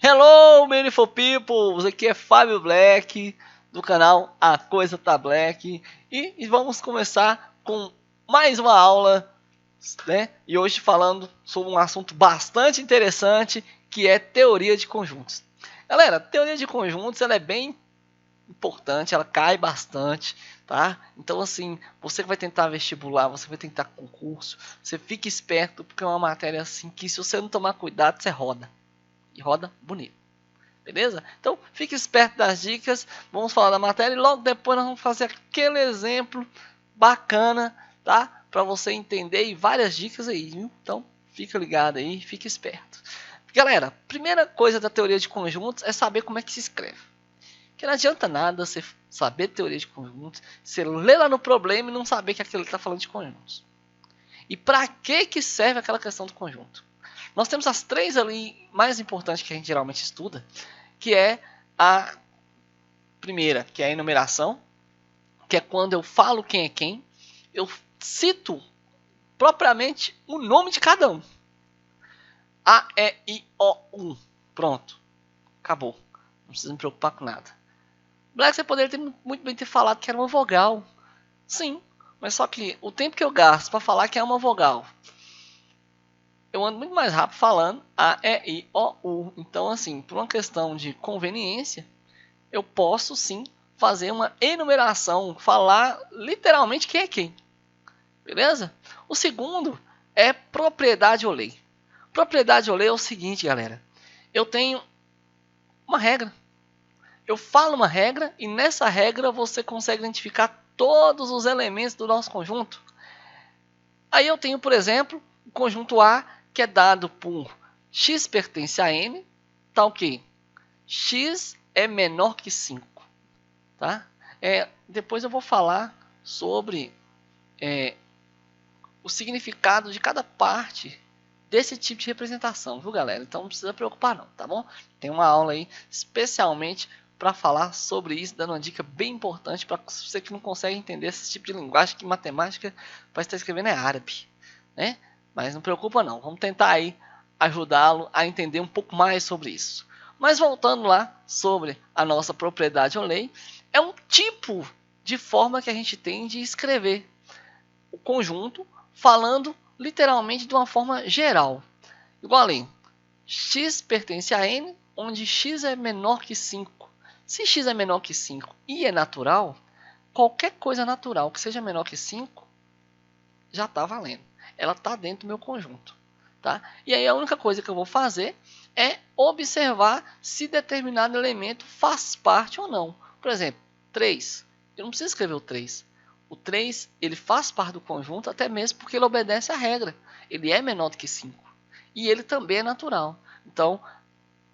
Hello, beautiful people! Aqui é Fábio Black, do canal A Coisa Tá Black. E vamos começar com mais uma aula, né? E hoje falando sobre um assunto bastante interessante, que é teoria de conjuntos. Galera, teoria de conjuntos ela é bem importante, ela cai bastante, tá? Então assim, você que vai tentar vestibular, você vai tentar concurso, você fique esperto, porque é uma matéria assim que se você não tomar cuidado, você roda. E roda bonito. Beleza? Então, fique esperto das dicas. Vamos falar da matéria e logo depois nós vamos fazer aquele exemplo bacana, tá? Para você entender e várias dicas aí, viu? Então, fica ligado aí, fique esperto. Galera, primeira coisa da teoria de conjuntos é saber como é que se escreve. Que não adianta nada você saber teoria de conjuntos, você ler lá no problema e não saber que aquilo está falando de conjuntos. E para que serve aquela questão do conjunto? Nós temos as três ali mais importantes que a gente geralmente estuda, que é a primeira, que é a enumeração, que é quando eu falo quem é quem, eu cito propriamente o nome de cada um. A, E, I, O, U. Pronto. Acabou. Não precisa me preocupar com nada. Black, você poderia ter muito bem ter falado que era uma vogal. Sim, mas só que o tempo que eu gasto para falar que é uma vogal, eu ando muito mais rápido falando A, E, I, O, U. Então, assim, por uma questão de conveniência, eu posso sim fazer uma enumeração, falar literalmente quem é quem. Beleza? O segundo é propriedade ou lei. Propriedade ou lei é o seguinte, galera. Eu tenho uma regra. Eu falo uma regra e nessa regra você consegue identificar todos os elementos do nosso conjunto. Aí eu tenho, por exemplo, o conjunto A, que é dado por x pertence a n, tá ok? X é menor que 5. Tá? Depois eu vou falar sobre o significado de cada parte desse tipo de representação, viu, galera? Então não precisa preocupar não, tá bom? Tem uma aula aí especialmente para falar sobre isso, dando uma dica bem importante para você que não consegue entender esse tipo de linguagem, que matemática vai estar escrevendo é árabe, né? Mas não preocupa não, vamos tentar aí ajudá-lo a entender um pouco mais sobre isso. Mas voltando lá sobre a nossa propriedade ou lei, é um tipo de forma que a gente tem de escrever o conjunto falando literalmente de uma forma geral. Igual ali, x pertence a n, onde x é menor que 5. Se x é menor que 5 e é natural, qualquer coisa natural que seja menor que 5 já está valendo. Ela está dentro do meu conjunto. Tá? E aí a única coisa que eu vou fazer é observar se determinado elemento faz parte ou não. Por exemplo, 3. Eu não preciso escrever o 3. O 3 ele faz parte do conjunto até mesmo porque ele obedece à regra. Ele é menor do que 5. E ele também é natural. Então,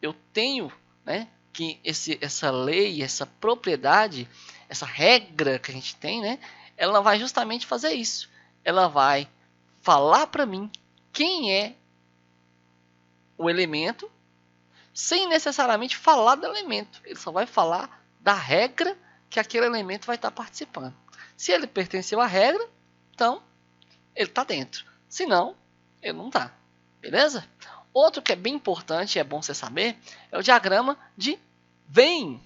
eu tenho, né, que essa lei, essa propriedade, essa regra que a gente tem, né, ela vai justamente fazer isso. Ela vai falar para mim quem é o elemento, sem necessariamente falar do elemento. Ele só vai falar da regra que aquele elemento vai estar participando. Se ele pertenceu à regra, então ele está dentro. Se não, ele não está. Beleza? Outro que é bem importante e é bom você saber é o diagrama de Venn.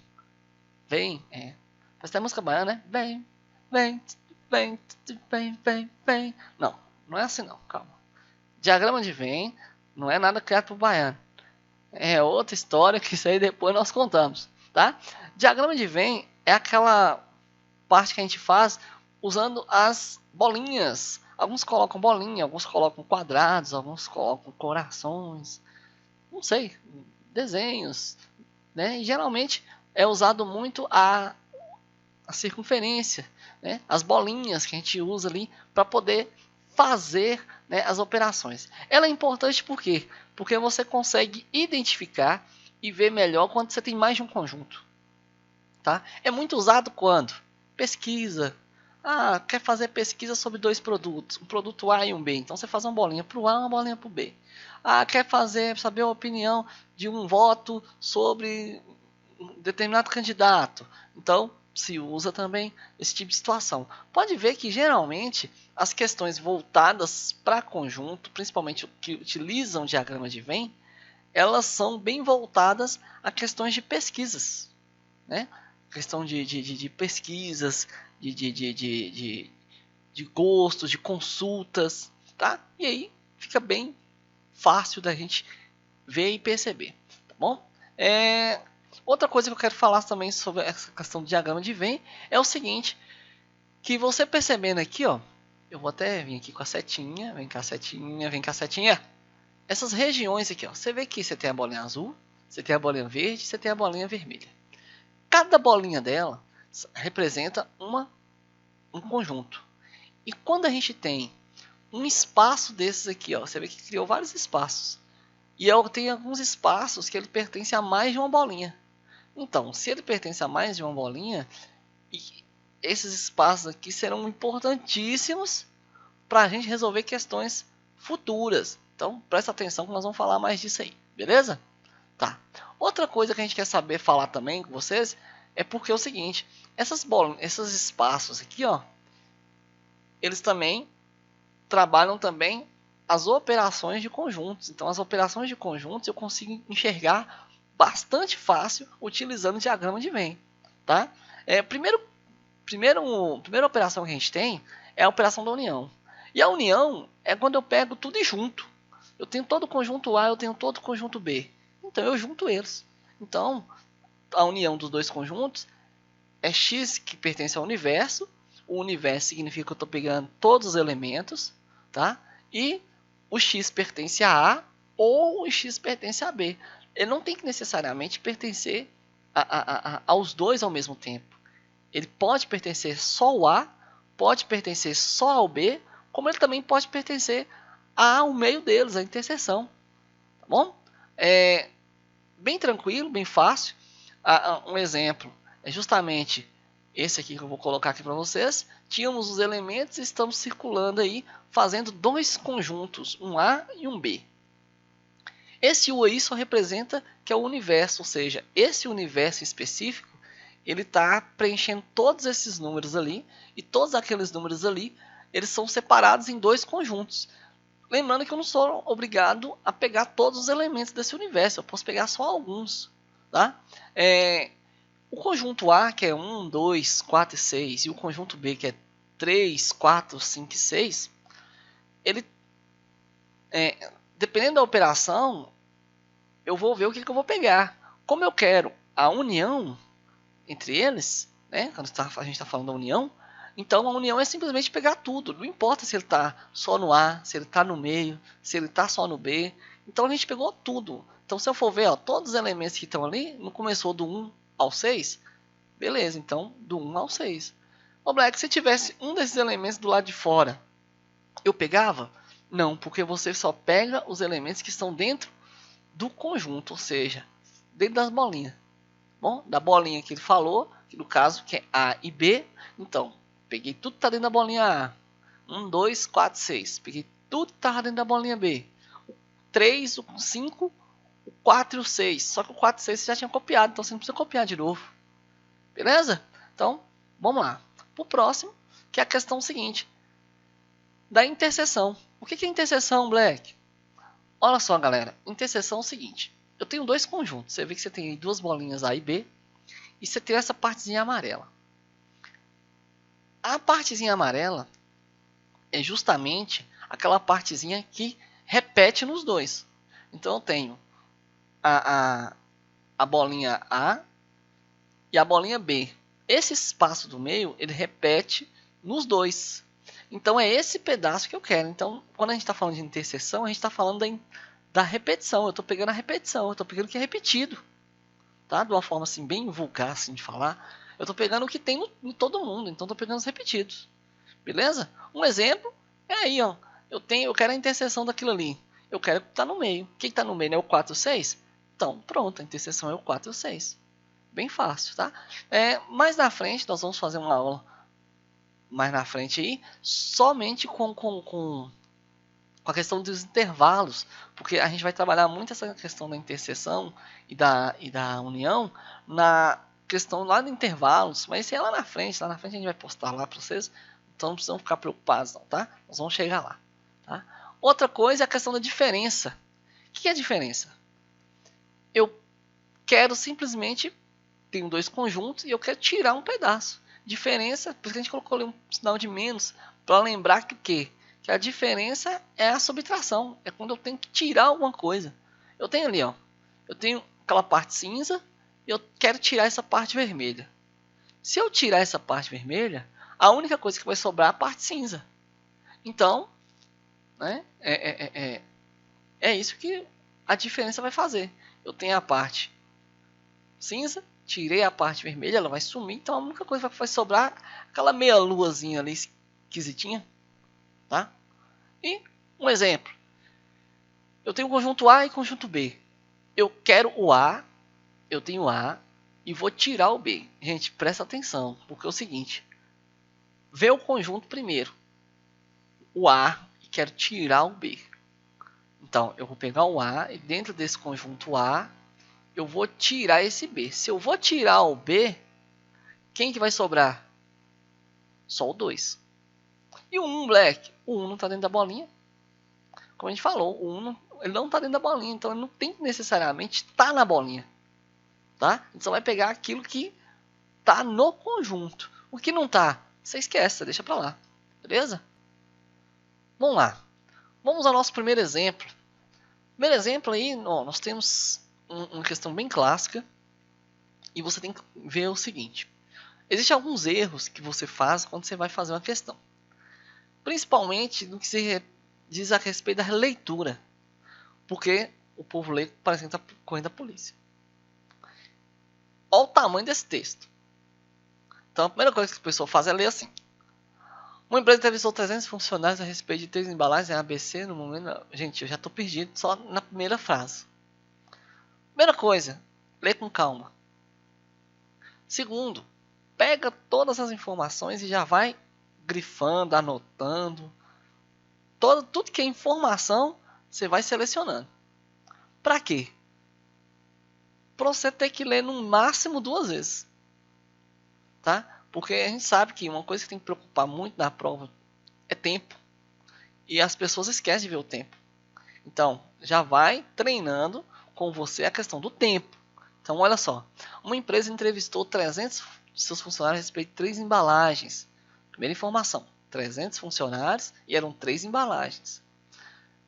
Venn, parece até música baiana, né? Vem, vem, vem, vem, vem, vem. Não, não é assim não, calma. Diagrama de Venn não é nada criado por baiano. É outra história que isso aí depois nós contamos, tá? Diagrama de Venn é aquela parte que a gente faz usando as bolinhas. Alguns colocam bolinha, alguns colocam quadrados, alguns colocam corações, não sei, desenhos, né? E geralmente é usado muito a circunferência, né? As bolinhas que a gente usa ali para poder fazer, né, as operações. Ela é importante por quê? Porque você consegue identificar e ver melhor quando você tem mais de um conjunto. Tá? É muito usado quando pesquisa. Quer fazer pesquisa sobre dois produtos, um produto A e um B. Então você faz uma bolinha para o A e uma bolinha para o B. Quer saber a opinião de um voto sobre um determinado candidato. Então se usa também esse tipo de situação. Pode ver que geralmente as questões voltadas para conjunto, principalmente que utilizam diagrama de Venn, elas são bem voltadas a questões de pesquisas, né? Questão de pesquisas, de gostos, de consultas, tá? E aí fica bem fácil da gente ver e perceber, tá bom? Outra coisa que eu quero falar também sobre essa questão do diagrama de Venn é o seguinte, que você percebendo aqui, ó, eu vou até vir aqui com a setinha, vem cá setinha, vem cá setinha. Essas regiões aqui, ó, você vê que você tem a bolinha azul, você tem a bolinha verde, você tem a bolinha vermelha. Cada bolinha dela representa um conjunto. E quando a gente tem um espaço desses aqui, ó, você vê que criou vários espaços. E eu tenho alguns espaços que ele pertence a mais de uma bolinha. Então, se ele pertence a mais de uma bolinha, esses espaços aqui serão importantíssimos para a gente resolver questões futuras. Então, presta atenção que nós vamos falar mais disso aí, beleza? Tá. Outra coisa que a gente quer saber falar também com vocês é porque é o seguinte, esses espaços aqui, ó, eles também trabalham também as operações de conjuntos. Então, as operações de conjuntos eu consigo enxergar bastante fácil utilizando o diagrama de Venn, tá? Primeira operação que a gente tem é a operação da união. E a união é quando eu pego tudo e junto. Eu tenho todo o conjunto A, eu tenho todo o conjunto B. Então eu junto eles. Então a união dos dois conjuntos é X que pertence ao universo. O universo significa que eu estou pegando todos os elementos, tá? E o X pertence a A ou o X pertence a B. Ele não tem que necessariamente pertencer aos dois ao mesmo tempo. Ele pode pertencer só ao A, pode pertencer só ao B, como ele também pode pertencer ao meio deles, a interseção. Tá bom? Bem tranquilo, bem fácil. Um exemplo é justamente esse aqui que eu vou colocar aqui para vocês. Tínhamos os elementos e estamos circulando aí, fazendo dois conjuntos, um A e um B. Esse U aí só representa que é o universo, ou seja, esse universo específico, ele está preenchendo todos esses números ali, e todos aqueles números ali, eles são separados em dois conjuntos. Lembrando que eu não sou obrigado a pegar todos os elementos desse universo, eu posso pegar só alguns. Tá? O conjunto A, que é 1, 2, 4 e 6, e o conjunto B, que é 3, 4, 5 e 6, ele, dependendo da operação, eu vou ver o que eu vou pegar. Como eu quero a união entre eles, né, quando a gente está falando da união, então a união é simplesmente pegar tudo. Não importa se ele está só no A, se ele está no meio, se ele está só no B. Então a gente pegou tudo. Então se eu for ver, ó, todos os elementos que estão ali, não começou do 1 ao 6? Beleza, então do 1 ao 6. Ô Black, se tivesse um desses elementos do lado de fora, eu pegava? Não, porque você só pega os elementos que estão dentro do conjunto, ou seja, dentro das bolinhas. Bom, da bolinha que ele falou, que no caso que é A e B, então, peguei tudo que está dentro da bolinha A. 1, 2, 4, 6. Peguei tudo que estava dentro da bolinha B. O 3, o 5, o 4 e o 6. Só que o 4 e o 6 você já tinha copiado, então você não precisa copiar de novo. Beleza? Então, vamos lá. Para o próximo, que é a questão seguinte. Da interseção. O que é interseção, Black? Olha só, galera. Interseção é o seguinte. Eu tenho dois conjuntos. Você vê que você tem duas bolinhas A e B. E você tem essa partezinha amarela. A partezinha amarela é justamente aquela partezinha que repete nos dois. Então eu tenho a bolinha A e a bolinha B. Esse espaço do meio, ele repete nos dois. Então é esse pedaço que eu quero. Então, quando a gente está falando de interseção, a gente está falando da repetição. Eu estou pegando a repetição, eu estou pegando o que é repetido. Tá? De uma forma assim, bem vulgar assim, de falar. Eu estou pegando o que tem em todo mundo, então estou pegando os repetidos. Beleza? Um exemplo é aí, ó. Eu quero a interseção daquilo ali. Eu quero que está no meio. O que está no meio? É o 4 e o 6? Então, pronto, a interseção é o 4 e o 6. Bem fácil, tá? Mais na frente, nós vamos fazer uma aula mais na frente aí, somente com a questão dos intervalos, porque a gente vai trabalhar muito essa questão da interseção e da união na questão lá de intervalos, mas isso é lá na frente a gente vai postar lá para vocês, então não precisam ficar preocupados não, tá? Nós vamos chegar lá, tá? Outra coisa é a questão da diferença. O que é a diferença? quero simplesmente, tenho dois conjuntos e eu quero tirar um pedaço. Diferença, por isso que a gente colocou ali um sinal de menos, para lembrar que o quê? Que a diferença é a subtração, é quando eu tenho que tirar alguma coisa. Eu tenho ali, ó, eu tenho aquela parte cinza e eu quero tirar essa parte vermelha. Se eu tirar essa parte vermelha, a única coisa que vai sobrar é a parte cinza. Então, né, é isso que a diferença vai fazer. Eu tenho a parte cinza, tirei a parte vermelha, ela vai sumir. Então a única coisa que vai sobrar é aquela meia luazinha ali esquisitinha. Tá? E um exemplo. Eu tenho o conjunto A e conjunto B. Eu quero o A, eu tenho o A e vou tirar o B. Gente, presta atenção, porque é o seguinte. Vê o conjunto primeiro. O A e quero tirar o B. Então, eu vou pegar o A e dentro desse conjunto A, eu vou tirar esse B. Se eu vou tirar o B, quem que vai sobrar? Só o 2. E o 1, Black? O 1 não está dentro da bolinha. Como a gente falou, o 1 ele não está dentro da bolinha, então ele não tem que necessariamente estar na bolinha. Tá? Então você vai pegar aquilo que está no conjunto. O que não está, você esquece, deixa para lá. Beleza? Vamos lá. Vamos ao nosso primeiro exemplo. Primeiro exemplo aí, ó, nós temos uma questão bem clássica. E você tem que ver o seguinte. Existem alguns erros que você faz quando você vai fazer uma questão. Principalmente no que se diz a respeito da leitura. Porque o povo lê parecendo que está correndo a polícia. Olha o tamanho desse texto. Então a primeira coisa que a pessoa faz é ler assim. Uma empresa entrevistou 300 funcionários a respeito de 3 embalagens em ABC no momento... Gente, eu já estou perdido só na primeira frase. Primeira coisa, lê com calma. Segundo, pega todas as informações e já vai grifando, anotando. Tudo que é informação, você vai selecionando. Para quê? Para você ter que ler no máximo 2 vezes. Tá? Porque a gente sabe que uma coisa que tem que preocupar muito na prova é tempo. E as pessoas esquecem de ver o tempo. Então, já vai treinando com você a questão do tempo. Então, olha só. Uma empresa entrevistou 300 de seus funcionários a respeito de 3 embalagens. Primeira informação. 300 funcionários e eram 3 embalagens.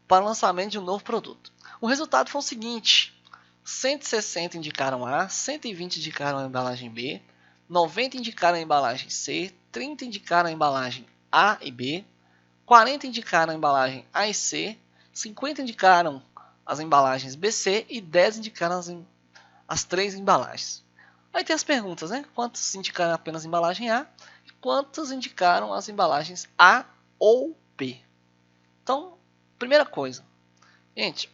Para o lançamento de um novo produto. O resultado foi o seguinte. 160 indicaram A, 120 indicaram a embalagem B, 90 indicaram a embalagem C, 30 indicaram a embalagem A e B, 40 indicaram a embalagem A e C, 50 indicaram as embalagens BC e 10 indicaram as 3 embalagens. Aí tem as perguntas, né? Quantos indicaram apenas a embalagem A e quantos indicaram as embalagens A ou B? Então, primeira coisa. Gente,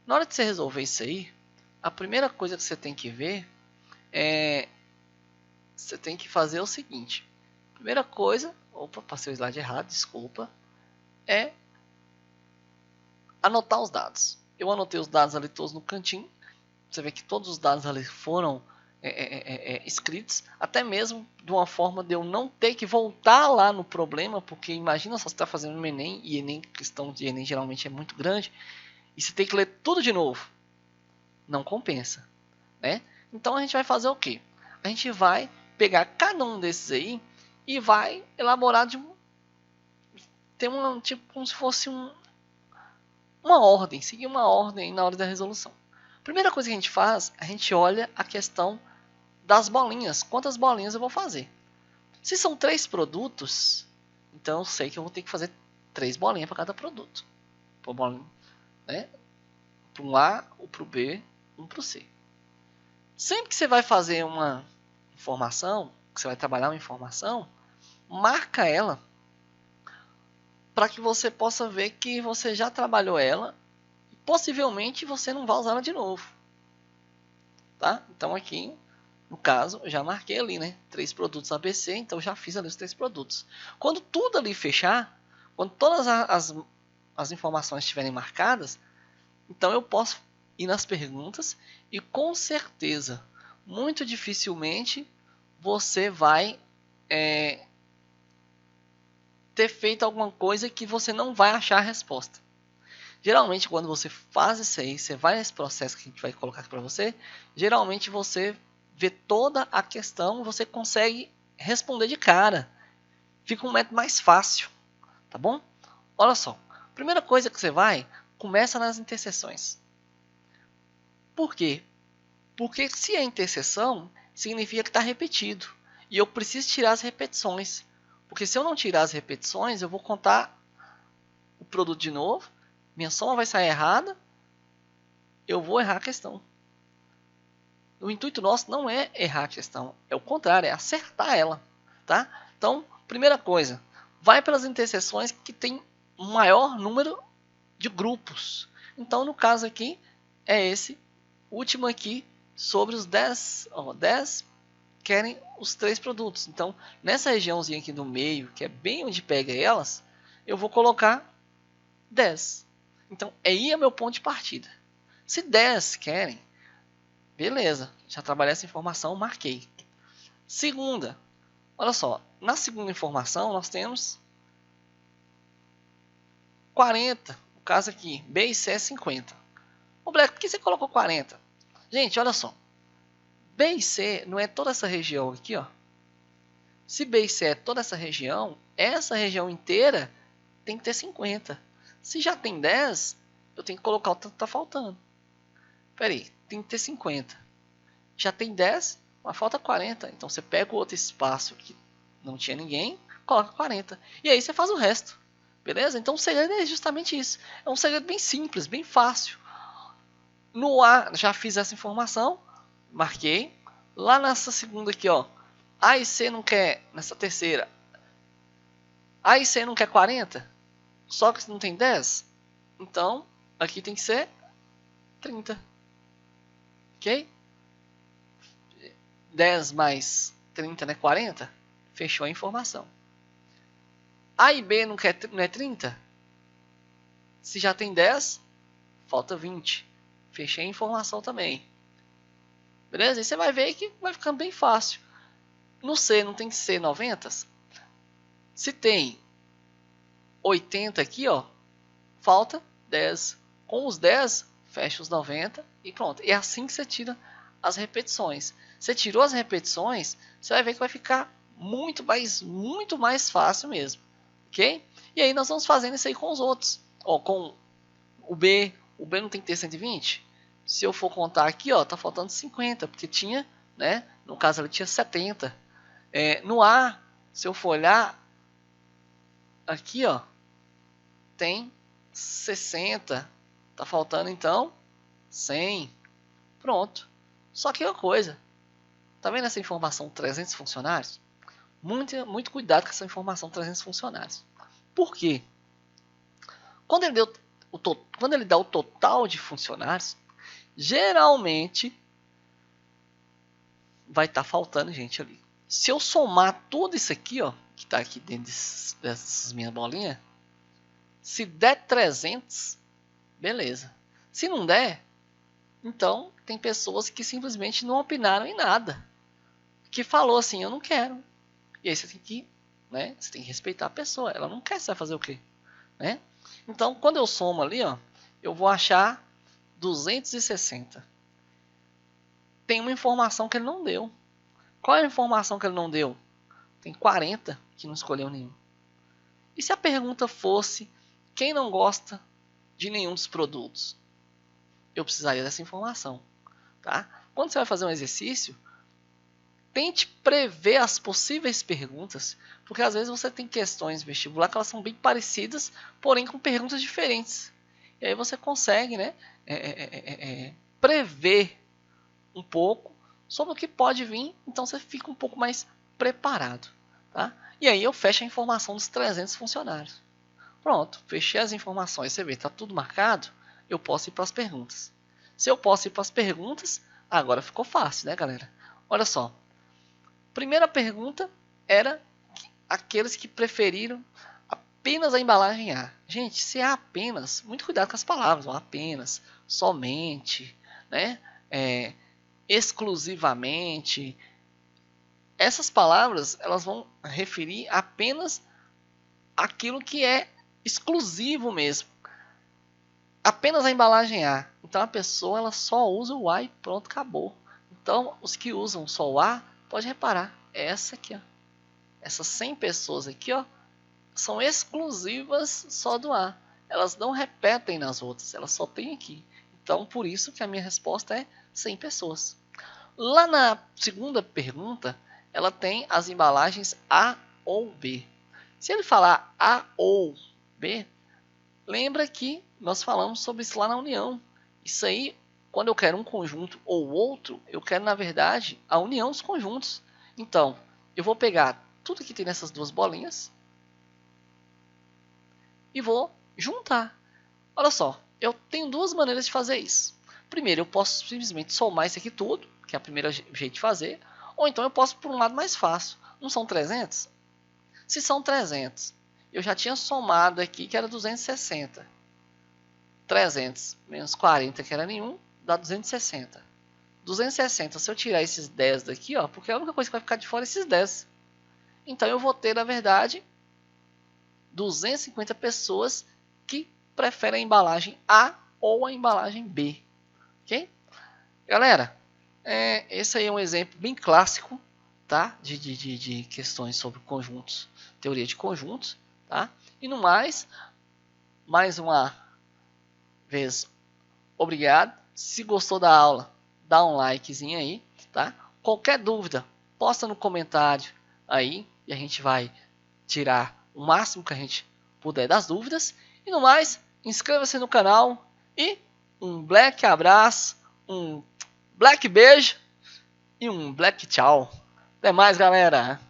na hora de você resolver isso aí, a primeira coisa que você tem que ver é... Você tem que fazer o seguinte. Primeira coisa... Opa, passei o slide errado, desculpa. É anotar os dados. Eu anotei os dados ali todos no cantinho. Você vê que todos os dados ali foram escritos. Até mesmo de uma forma de eu não ter que voltar lá no problema. Porque imagina só você está fazendo um Enem. E Enem, questão de Enem geralmente é muito grande. E você tem que ler tudo de novo. Não compensa, né? Então a gente vai fazer o quê? A gente vai pegar cada um desses aí e vai elaborar tem uma tipo como se fosse uma ordem, seguir uma ordem na hora da resolução. Primeira coisa que a gente faz, a gente olha a questão das bolinhas. Quantas bolinhas eu vou fazer? Se são 3 produtos, então eu sei que eu vou ter que fazer 3 bolinhas para cada produto. Por bolinha, né? Para um A, ou para o B, um para o C. Sempre que você vai fazer uma informação, que você vai trabalhar uma informação, marca ela para que você possa ver que você já trabalhou ela e possivelmente você não vai usar ela de novo. Tá? Então aqui, no caso, eu já marquei ali, né? 3 produtos ABC, então eu já fiz ali os 3 produtos. Quando tudo ali fechar, quando todas as informações estiverem marcadas, então eu posso ir nas perguntas e com certeza, muito dificilmente, você vai ter feito alguma coisa que você não vai achar a resposta. Geralmente, quando você faz isso aí, você vai nesse processo que a gente vai colocar aqui para você, geralmente você vê toda a questão, você consegue responder de cara. Fica um método mais fácil, tá bom? Olha só, primeira coisa que você vai, começa nas interseções. Por quê? Porque se é interseção, significa que está repetido. E eu preciso tirar as repetições. Porque se eu não tirar as repetições, eu vou contar o produto de novo, minha soma vai sair errada, eu vou errar a questão. O intuito nosso não é errar a questão, é o contrário, é acertar ela. Tá? Então, primeira coisa, vai pelas interseções que tem um maior número de grupos. Então, no caso aqui, é esse último aqui, sobre os 10, 10 querem os 3 produtos. Então, nessa regiãozinha aqui no meio, que é bem onde pega elas, eu vou colocar 10. Então, aí é meu ponto de partida. Se 10 querem, beleza, já trabalhei essa informação, marquei. Segunda, olha só, na segunda informação nós temos 40, no caso aqui, B e C é 50. O Black, por que você colocou 40? Gente, olha só, B e C não é toda essa região aqui, ó. Se B e C é toda essa região inteira tem que ter 50. Se já tem 10, eu tenho que colocar o tanto que está faltando. Espera aí, tem que ter 50. Já tem 10, mas falta 40. Então você pega o outro espaço que não tinha ninguém, coloca 40. E aí você faz o resto. Beleza? Então o segredo é justamente isso. É um segredo bem simples, bem fácil. No A, já fiz essa informação, marquei. Lá nessa segunda aqui, ó, A e C não quer, nessa terceira, A e C não quer 40, só que não tem 10, então aqui tem que ser 30. Ok? 10 mais 30 não é 40? Fechou a informação. A e B não é 30? Se já tem 10, falta 20. Fechei a informação também. Beleza? E você vai ver que vai ficando bem fácil. No C não tem que ser 90? Se tem 80 aqui, ó, falta 10. Com os 10, fecha os 90 e pronto. É assim que você tira as repetições. Você tirou as repetições, você vai ver que vai ficar muito mais fácil mesmo. Ok? E aí nós vamos fazendo isso aí com os outros. Ó, com o B não tem que ter 120? Se eu for contar aqui, ó, tá faltando 50, porque tinha, né? No caso ali tinha 70. No A, se eu for olhar, aqui, ó, tem 60. Tá faltando então 100. Pronto. Só que uma coisa, tá vendo essa informação 300 funcionários? Muito cuidado com essa informação 300 funcionários. Por quê? Quando ele dá o total de funcionários, geralmente vai estar faltando gente ali. Se eu somar tudo isso aqui, ó, que está aqui dentro dessas minhas bolinhas, se der 300, beleza. Se não der, então tem pessoas que simplesmente não opinaram em nada. Que falou assim, eu não quero. E aí você tem que, né, você tem que respeitar a pessoa. Ela não quer, você vai fazer o quê? Né? Então, quando eu somo ali, ó, eu vou achar 260. Tem uma informação que ele não deu. Qual é a informação que ele não deu? Tem 40 que não escolheu nenhum. E se a pergunta fosse quem não gosta de nenhum dos produtos? Eu precisaria dessa informação. Tá? Quando você vai fazer um exercício, tente prever as possíveis perguntas, porque às vezes você tem questões vestibular que elas são bem parecidas, porém com perguntas diferentes. E aí você consegue, né, prever um pouco sobre o que pode vir, então você fica um pouco mais preparado. Tá? E aí eu fecho a informação dos 300 funcionários. Pronto, fechei as informações, você vê, está tudo marcado, eu posso ir para as perguntas. Se eu posso ir para as perguntas, agora ficou fácil, né, galera? Olha só, primeira pergunta era aqueles que preferiram apenas a embalagem A. Gente, se é apenas, muito cuidado com as palavras, apenas, somente, né? Exclusivamente. Essas palavras elas vão referir apenas aquilo que é exclusivo mesmo. apenas a embalagem A. Então a pessoa ela só usa o A e pronto, acabou. Então os que usam só o A, pode reparar, é essa aqui, ó. Essas 100 pessoas aqui, ó, são exclusivas só do A. Elas não repetem nas outras, elas só tem aqui. Então por isso que a minha resposta é 100 pessoas. Lá na segunda pergunta, ela tem as embalagens A ou B. Se ele falar A ou B, lembra que nós falamos sobre isso lá na união. Isso aí, quando eu quero um conjunto ou outro, eu quero, na verdade, a união dos conjuntos. Então, eu vou pegar tudo que tem nessas duas bolinhas e vou juntar. Olha só, eu tenho duas maneiras de fazer isso. Primeiro, eu posso simplesmente somar isso aqui tudo, que é o primeiro jeito de fazer. Ou então eu posso por um lado mais fácil. Não são 300? Se são 300, eu já tinha somado aqui que era 260. 300 menos 40, que era nenhum, dá 260. 260, se eu tirar esses 10 daqui, ó, porque a única coisa que vai ficar de fora é esses 10. Então eu vou ter, na verdade, 250 pessoas que preferem a embalagem A ou a embalagem B. Ok? Galera, esse aí é um exemplo bem clássico, tá? de questões sobre conjuntos, teoria de conjuntos. Tá? E no mais uma vez, obrigado. Se gostou da aula, dá um likezinho aí. Tá? Qualquer dúvida, posta no comentário aí e a gente vai tirar o máximo que a gente puder das dúvidas. E no mais, inscreva-se no canal e um black abraço, um black beijo e um black tchau. Até mais, galera!